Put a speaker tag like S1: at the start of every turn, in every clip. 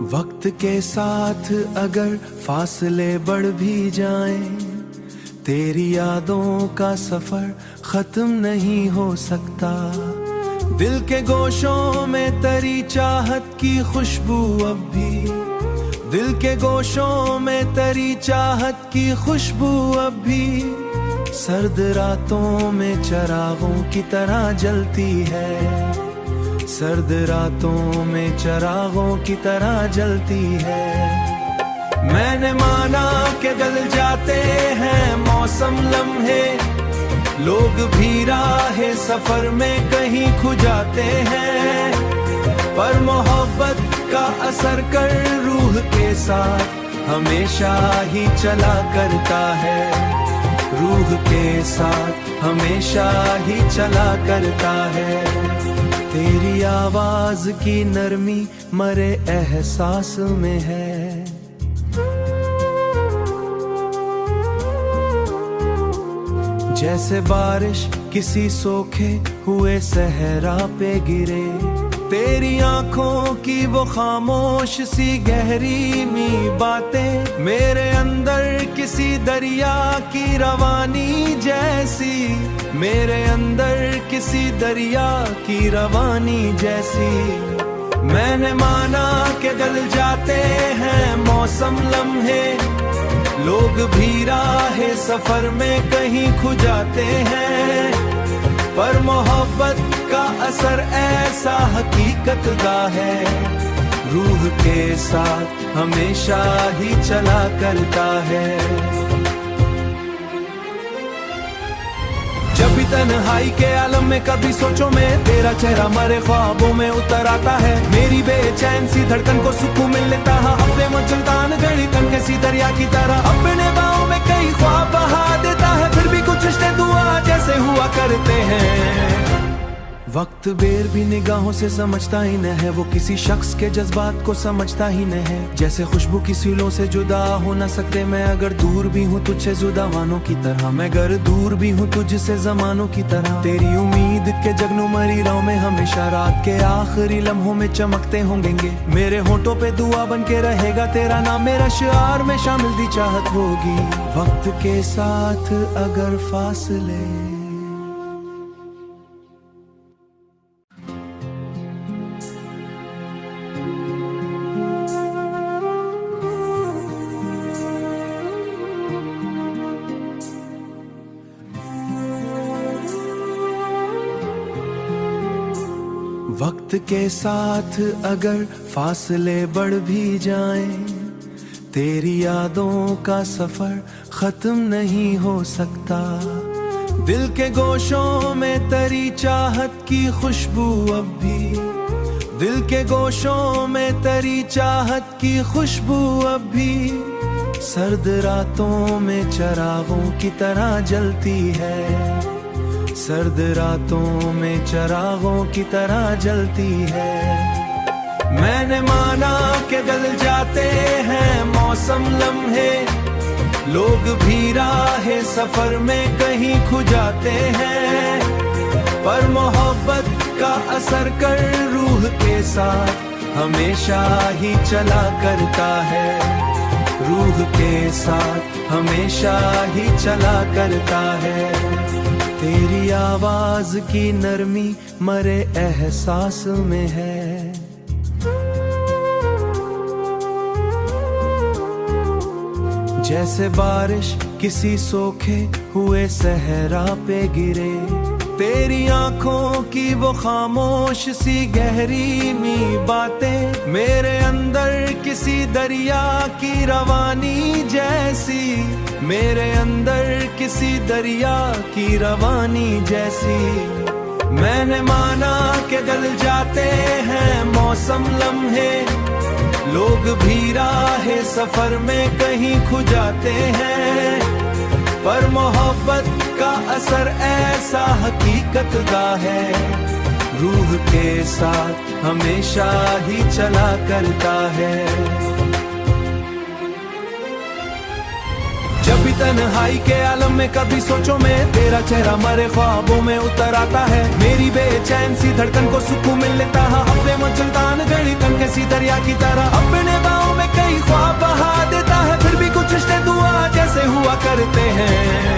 S1: वक्त के साथ अगर फासले बढ़ भी जाएं, तेरी यादों का सफर खत्म नहीं हो सकता। दिल के गोशों में तेरी चाहत की खुशबू अब भी, दिल के गोशों में तेरी चाहत की खुशबू अब भी सर्द रातों में चिरागों की तरह जलती है, सर्द रातों में चिरागों की तरह जलती है। मैंने माना कि गल जाते हैं मौसम लम्हे, लोग भी राहे सफर में कहीं खो जाते हैं, पर मोहब्बत का असर कर रूह के साथ हमेशा ही चला करता है, रूह के साथ हमेशा ही चला करता है। तेरी आवाज की नरमी मरे एहसास में है, जैसे बारिश किसी सोखे हुए सहरा पे गिरे। तेरी आंखों की वो खामोश सी गहरी मी बातें मेरे अंदर किसी दरिया की रवानी जैसी, मेरे अंदर किसी दरिया की रवानी जैसी। मैंने माना कि गल जाते हैं मौसम लम्हे, लोग भी राहे सफर में कहीं खो जाते हैं, पर मोहब्बत का असर ऐसा हकीकत का है, रूह के साथ हमेशा ही चला करता है। जब भी तन्हाई के आलम में कभी सोचो मैं, तेरा चेहरा मरे ख्वाबों में उतर आता है। मेरी बेचैन सी धड़कन को सुकून मिल लेता है, अपने मचलतान गड़ी तन के सी दरिया की तरह अपने बाहों में कई ख्वाब बहा देता है। फिर भी कुछ रिश्ते दुआ जैसे हुआ करते हैं। वक्त बेर भी निगाहों से समझता ही न है, वो किसी शख्स के जज्बात को समझता ही न है। जैसे खुशबू की सीलों से जुदा हो न सकते, मैं अगर दूर भी हूँ तुझसे जुदावानों की तरह, मैं अगर दूर भी हूँ तुझसे जमानों की तरह। तेरी उम्मीद के जगनू मरी राहों में हमेशा रात के आखिरी लम्हों में चमकते होंगे। मेरे होठों पे दुआ बन के रहेगा तेरा नाम, मेरा शिआर में शामिल दी चाहत होगी। वक्त के साथ अगर फासले वक्त के साथ अगर फासले बढ़ भी जाएं, तेरी यादों का सफर खत्म नहीं हो सकता। दिल के गोशों में तेरी चाहत की खुशबू अब भी, दिल के गोशों में तेरी चाहत की खुशबू अब भी सर्द रातों में चिरागों की तरह जलती है, सर्द रातों में चिरागों की तरह जलती है। मैंने माना कि गल जाते हैं मौसम लम्हे, लोग भी राहे सफर में कहीं खो जाते हैं, पर मोहब्बत का असर कर रूह के साथ हमेशा ही चला करता है, रूह के साथ हमेशा ही चला करता है। तेरी आवाज की नरमी मरे एहसास में है, जैसे बारिश किसी सोखे हुए सहरा पे गिरे। तेरी आंखों की वो खामोश सी गहरी मी बातें मेरे अंदर किसी दरिया की रवानी जैसी, मेरे अंदर किसी दरिया की रवानी जैसी। मैंने माना कि गल जाते हैं मौसम लम्हे, लोग भी राहे सफर में कहीं खो जाते हैं, पर मोहब्बत का असर ऐसा हकीकत का है, रूह के साथ हमेशा ही चला करता है। जब भी तन्हाई के आलम में कभी सोचो मैं तेरा चेहरा मरे ख्वाबों में उतर आता है। मेरी बेचैन सी धड़कन को सुकून मिल लेता है। अपने मचलतान गड़ी तन के सी दरिया की तरह अपने बाहों में कई ख्वाब बहा देता है। फिर भी कुछ रिश्ते दुआ जैसे हुआ करते हैं।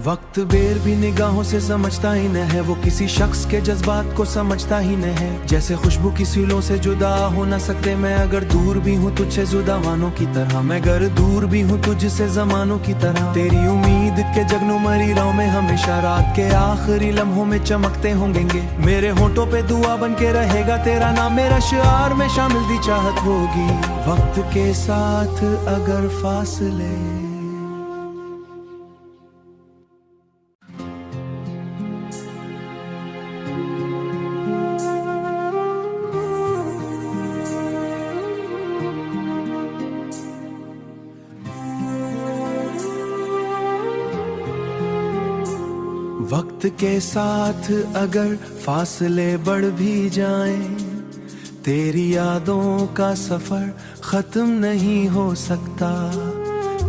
S1: वक्त बेर भी निगाहों से समझता ही न है, वो किसी शख्स के जज्बात को समझता ही न है। जैसे खुशबू की सीलों से जुदा हो न सकते मैं, अगर दूर भी हूँ तुझसे जुदावानों की तरह। मैं अगर दूर भी हूँ तुझसे जमानों की तरह। तेरी उम्मीद के जगनू मरी राहों में हमेशा रात के आखिरी लम्हों में चमकते होंगे। मेरे होठों पे दुआ बन के रहेगा तेरा नाम, मेरा शिआर में शामिल दी चाहत होगी। वक्त के साथ अगर फासले वक्त के साथ अगर फासले बढ़ भी जाएं, तेरी यादों का सफर खत्म नहीं हो सकता।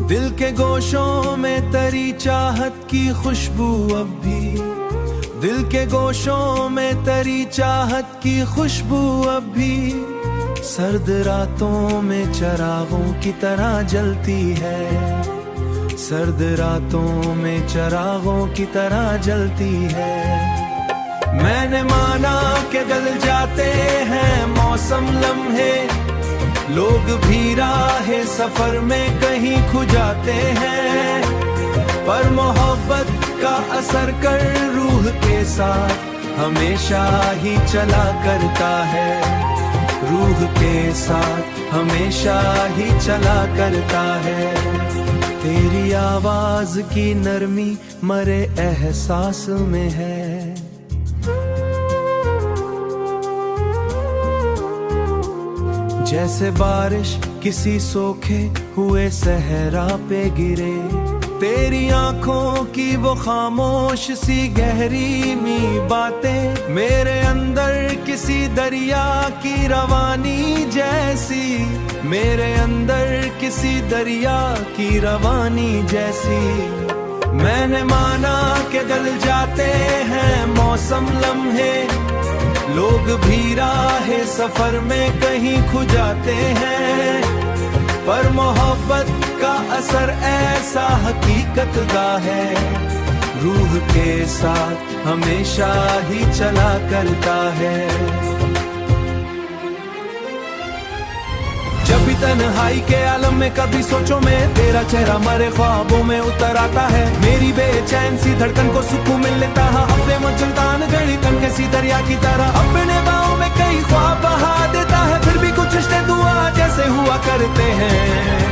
S1: दिल के गोशों में तेरी चाहत की खुशबू अब भी, दिल के गोशों में तेरी चाहत की खुशबू अब भी सर्द रातों में चिरागों की तरह जलती है। सर्द रातों में चिरागों की तरह जलती है। मैंने माना कि गल जाते हैं मौसम लम्हे, लोग भी राहे सफर में कहीं खो जाते हैं। पर मोहब्बत का असर कर रूह के साथ हमेशा ही चला करता है। रूह के साथ हमेशा ही चला करता है। तेरी आवाज की नरमी मरे एहसास में है। जैसे बारिश किसी सोखे हुए सहरा पे गिरे, तेरी आंखों की वो खामोश सी गहरी मी बातें मेरे अंदर किसी दरिया की रवानी जैसी, मेरे अंदर किसी दरिया की रवानी जैसी। मैंने माना कि गल जाते हैं मौसम लम्हे, लोग भी राहे सफर में कहीं खो जाते हैं। पर मोहब्बत का असर ऐसा हकीकत का है, रूह के साथ हमेशा ही चला करता है। जब भी तन्हाई के आलम में कभी सोचो मैं तेरा चेहरा मरे ख्वाबों में उतर आता है। मेरी बेचैन सी धड़कन को सुकून मिल लेता है। अपने मचलतान गड़ी तन के सी दरिया की तरह अपने बाहों में कई ख्वाब बहा देता है। फिर भी कुछ रिश्ते दुआ जैसे हुआ करते हैं।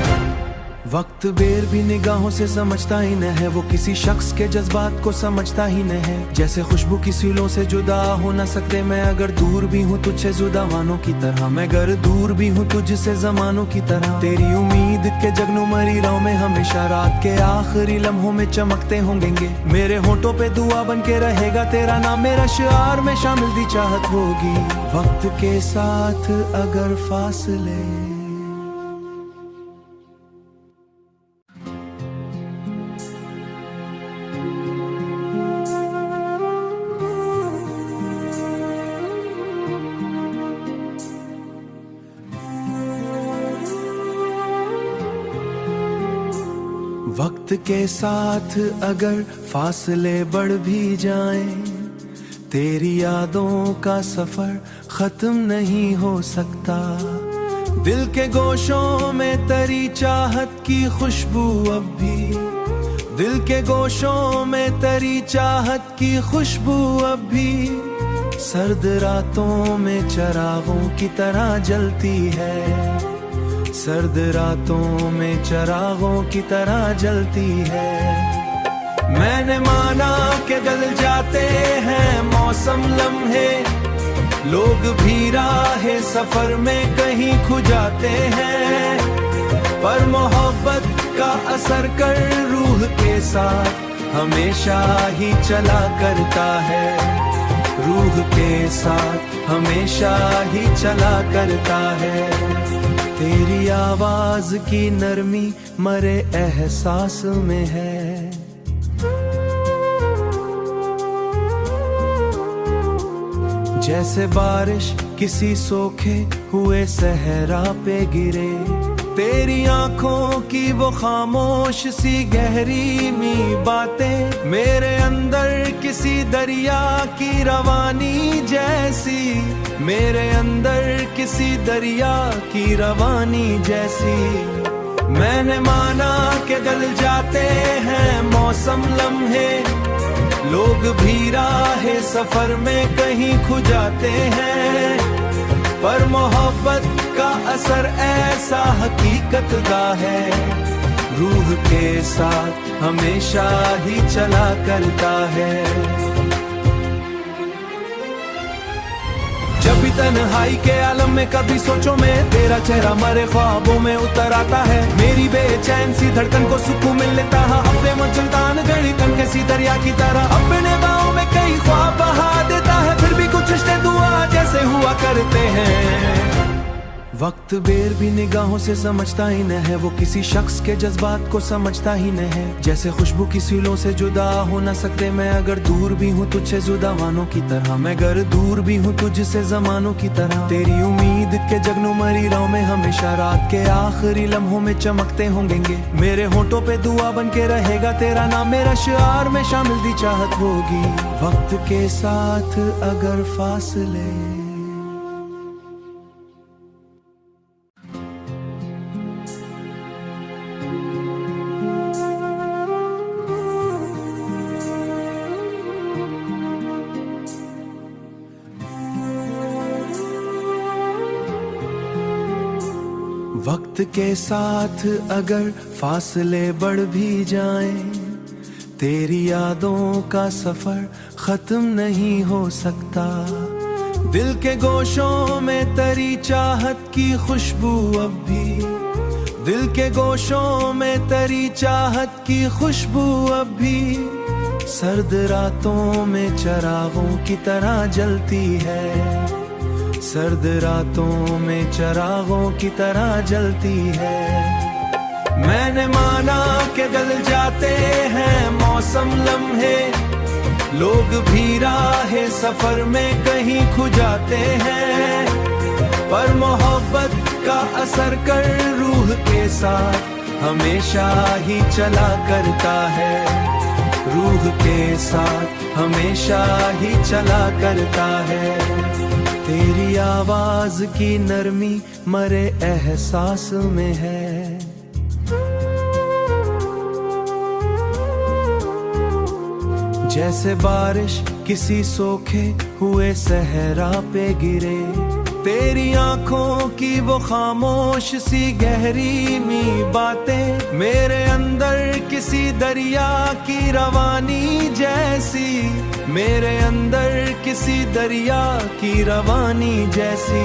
S1: वक्त बेर भी निगाहों से समझता ही न है, वो किसी शख्स के जज्बात को समझता ही न है। जैसे खुशबू की सीलों से जुदा हो न सकते मैं, अगर दूर भी हूँ तुझसे जुदावानों की तरह। मैं अगर दूर भी हूँ तुझसे जमानों की तरह। तेरी उम्मीद के जगनू मरी राहों में हमेशा रात के आखिरी लम्हों में चमकते होंगे। मेरे होठों पे दुआ बन के रहेगा तेरा नाम, मेरा शिआर में शामिल दी चाहत होगी। वक्त के साथ अगर फासले वक्त के साथ अगर फासले बढ़ भी जाएं, तेरी यादों का सफर खत्म नहीं हो सकता। दिल के गोशों में तेरी चाहत की खुशबू अब भी, दिल के गोशों में तेरी चाहत की खुशबू अब भी सर्द रातों में चिरागों की तरह जलती है। सर्द रातों में चिरागों की तरह जलती है। मैंने माना कि गल जाते हैं मौसम लम्हे, लोग भी राहे सफर में कहीं खो जाते हैं। पर मोहब्बत का असर कर रूह के साथ हमेशा ही चला करता है। रूह के साथ हमेशा ही चला करता है। तेरी आवाज की नरमी मरे एहसास में है। जैसे बारिश किसी सोखे हुए सहरा पे गिरे, तेरी आंखों की वो खामोश सी गहरी मी बातें मेरे अंदर किसी दरिया की रवानी जैसी, मेरे अंदर किसी दरिया की रवानी जैसी। मैंने माना कि गल जाते हैं मौसम लम्हे, लोग भी राहे सफर में कहीं खो जाते हैं, पर मोहब्बत का असर ऐसा हकीकत का है, रूह के साथ हमेशा ही चला करता है। जब भी तन्हाई के आलम में कभी सोचो में तेरा चेहरा मरे ख्वाबों में उतर आता है, मेरी बेचैन सी धड़कन को सुकून मिल लेता है। अपने मचलतान गड़ी तन के सी दरिया की तरह अपने बाहों में कई ख्वाब बहा देता है, फिर भी कुछ रिश्ते दुआ जैसे हुआ करते हैं। वक्त बेर भी निगाहों से समझता ही न है, वो किसी शख्स के जज्बात को समझता ही न है। जैसे खुशबू की सीलों से जुदा हो न सकते, मैं अगर दूर भी हूँ तुझसे जुदावानों की तरह, मैं अगर दूर भी हूँ तुझसे जमानों की तरह। तेरी उम्मीद के जगनू मरी राहों में हमेशा रात के आखिरी लम्हों में चमकते होंगे, मेरे होंठों पे दुआ बन के रहेगा तेरा नाम, मेरा शिआर में शामिल दी चाहत होगी। वक्त के साथ अगर फासले वक्त के साथ अगर फासले बढ़ भी जाएं, तेरी यादों का सफर खत्म नहीं हो सकता। दिल के गोशों में तरी चाहत की खुशबू अब भी, दिल के गोशों में तरी चाहत की खुशबू अब भी सर्द रातों में चिरागों की तरह जलती है, सर्द रातों में चिरागों की तरह जलती है। मैंने माना कि गल जाते हैं मौसम लम्हे, लोग भी राहे सफर में कहीं खो जाते हैं, पर मोहब्बत का असर कर रूह के साथ हमेशा ही चला करता है, रूह के साथ हमेशा ही चला करता है। तेरी आवाज की नरमी मरे एहसास में है। जैसे बारिश किसी सोखे हुए सहरा पे गिरे, तेरी आंखों की वो खामोश सी गहरी मी बातें मेरे अंदर किसी दरिया की रवानी जैसी, मेरे अंदर किसी दरिया की रवानी जैसी।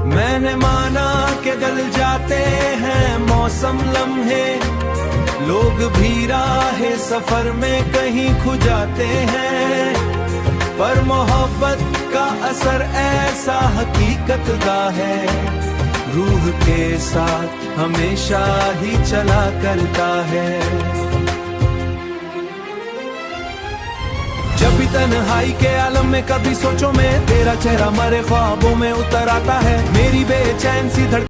S1: मैंने माना कि गल जाते हैं मौसम लम्हे, लोग भी राहे सफर में कहीं खो जाते हैं, पर मोहब्बत का असर ऐसा हकीकत का है, रूह के साथ हमेशा ही चला करता है। जब भी तन्हाई के आलम में कभी सोचो में तेरा चेहरा मरे ख्वाबों में उतर आता है, मेरी बेचैन सी धड़कन